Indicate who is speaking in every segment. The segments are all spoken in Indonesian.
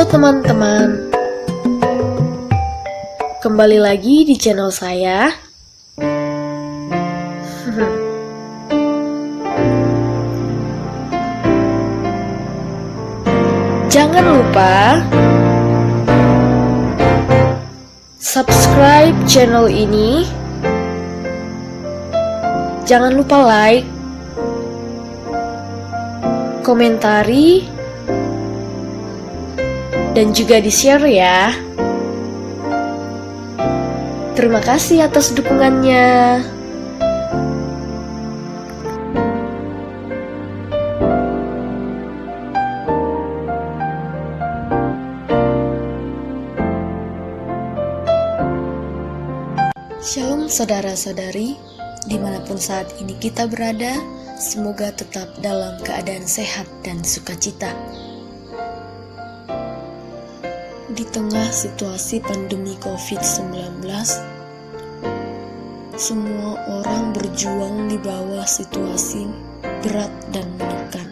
Speaker 1: Halo teman-teman, kembali lagi di channel saya. Jangan lupa subscribe channel ini. Jangan lupa like, komentari, dan juga di-share ya. Terima kasih atas dukungannya. Shalom saudara-saudari, dimanapun saat ini kita berada, semoga tetap dalam keadaan sehat dan sukacita. Di tengah situasi pandemi COVID-19, semua orang berjuang di bawah situasi berat dan menekan.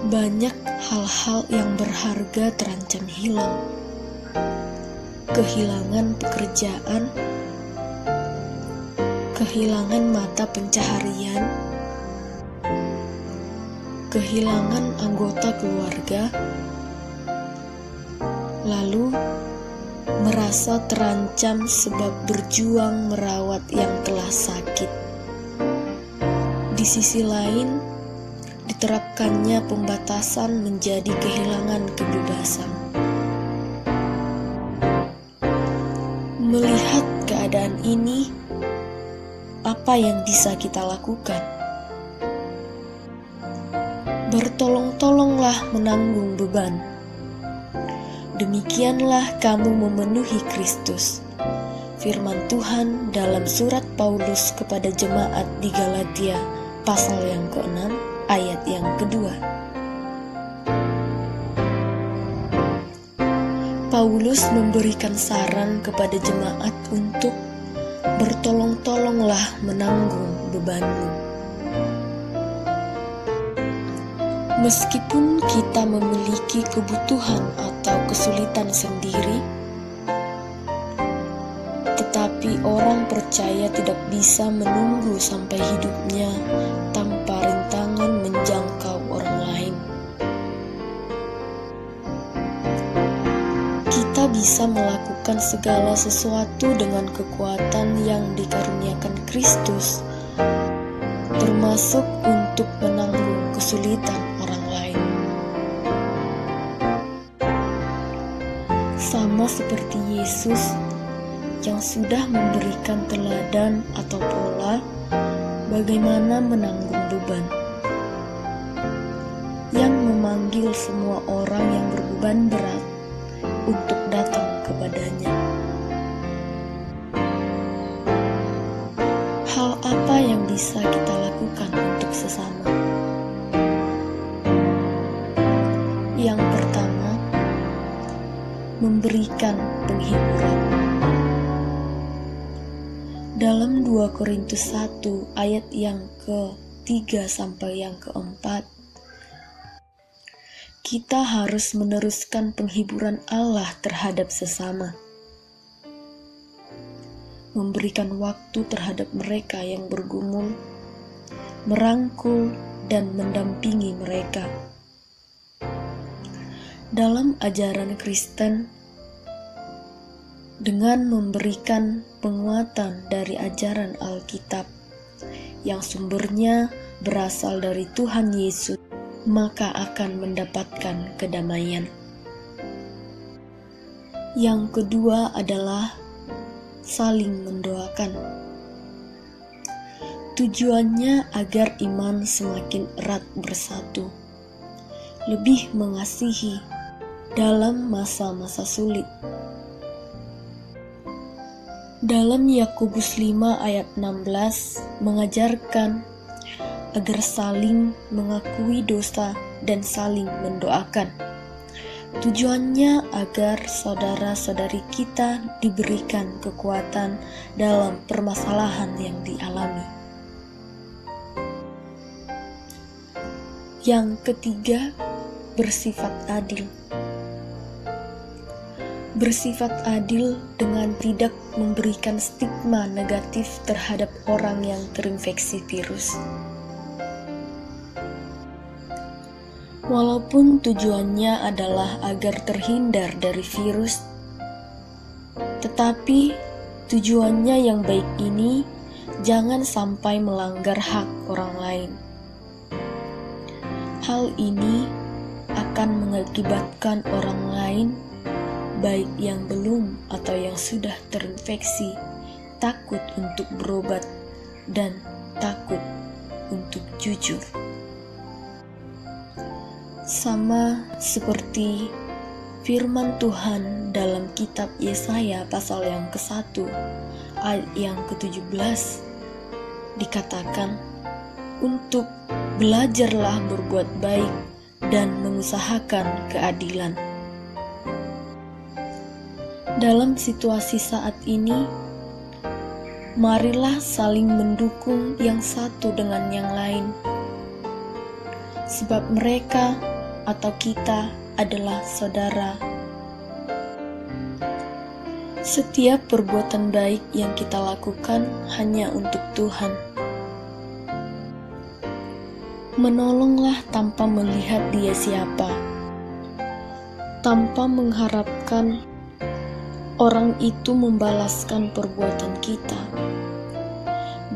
Speaker 1: Banyak hal-hal yang berharga terancam hilang. Kehilangan pekerjaan, kehilangan mata pencaharian, kehilangan anggota keluarga, lalu merasa terancam sebab berjuang merawat yang telah sakit. Di sisi lain, diterapkannya pembatasan menjadi kehilangan kebebasan. Melihat keadaan ini, apa yang bisa kita lakukan? Bertolong-tolonglah menanggung beban. Demikianlah kamu memenuhi Kristus. Firman Tuhan dalam surat Paulus kepada jemaat di Galatia, pasal yang ke-6, ayat yang kedua. Paulus memberikan saran kepada jemaat untuk bertolong-tolonglah menanggung bebanmu. Meskipun kita memiliki kebutuhan atau kesulitan sendiri, tetapi orang percaya tidak bisa menunggu sampai hidupnya tanpa rintangan menjangkau orang lain. Kita bisa melakukan segala sesuatu dengan kekuatan yang dikaruniakan Kristus, termasuk untuk menanggung kesulitan orang lain. Sama seperti Yesus yang sudah memberikan teladan atau pola bagaimana menanggung beban, yang memanggil semua orang yang berbeban berat untuk datang kepadanya. Hal apa yang bisa kita lakukan untuk sesama? Yang pertama, memberikan penghiburan. Dalam 2 Korintus 1 ayat yang ke-3 sampai yang ke-4, kita harus meneruskan penghiburan Allah terhadap sesama. Memberikan waktu terhadap mereka yang bergumul, merangkul dan mendampingi mereka. Dalam ajaran Kristen, dengan memberikan penguatan dari ajaran Alkitab yang sumbernya berasal dari Tuhan Yesus, maka akan mendapatkan kedamaian. Yang kedua adalah saling mendoakan. Tujuannya agar iman semakin erat bersatu, lebih mengasihi dalam masa-masa sulit. Dalam Yakobus 5 ayat 16 mengajarkan agar saling mengakui dosa dan saling mendoakan. Tujuannya agar saudara-saudari kita diberikan kekuatan dalam permasalahan yang dialami. Yang ketiga, bersifat adil. Bersifat adil dengan tidak memberikan stigma negatif terhadap orang yang terinfeksi virus. Walaupun tujuannya adalah agar terhindar dari virus, tetapi tujuannya yang baik ini jangan sampai melanggar hak orang lain. Hal ini akan mengakibatkan orang lain, baik yang belum atau yang sudah terinfeksi, takut untuk berobat dan takut untuk jujur. Sama seperti firman Tuhan dalam kitab Yesaya pasal yang ke-1 ayat yang ke-17 dikatakan, untuk belajarlah berbuat baik dan mengusahakan keadilan. Dalam situasi saat ini, marilah saling mendukung yang satu dengan yang lain, sebab mereka atau kita adalah saudara. Setiap perbuatan baik yang kita lakukan hanya untuk Tuhan. Menolonglah tanpa melihat dia siapa, tanpa mengharapkan orang itu membalaskan perbuatan kita,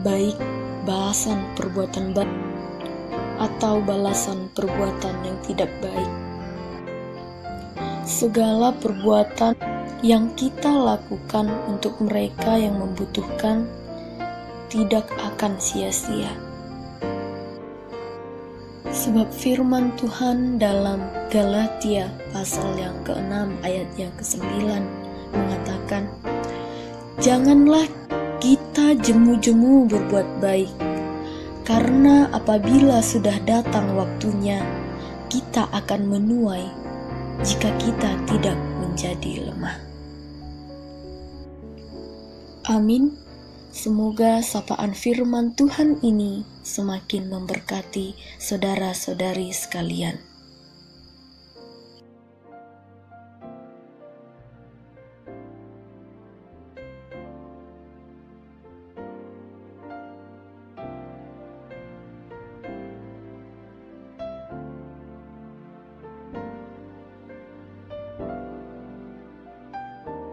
Speaker 1: baik balasan perbuatan baik atau balasan perbuatan yang tidak baik. Segala perbuatan yang kita lakukan untuk mereka yang membutuhkan tidak akan sia-sia. Sebab firman Tuhan dalam Galatia pasal yang ke-6 ayat yang ke-9 mengatakan, janganlah kita jemu-jemu berbuat baik, karena apabila sudah datang waktunya, kita akan menuai jika kita tidak menjadi lemah. Amin. Semoga sapaan firman Tuhan ini semakin memberkati saudara-saudari sekalian.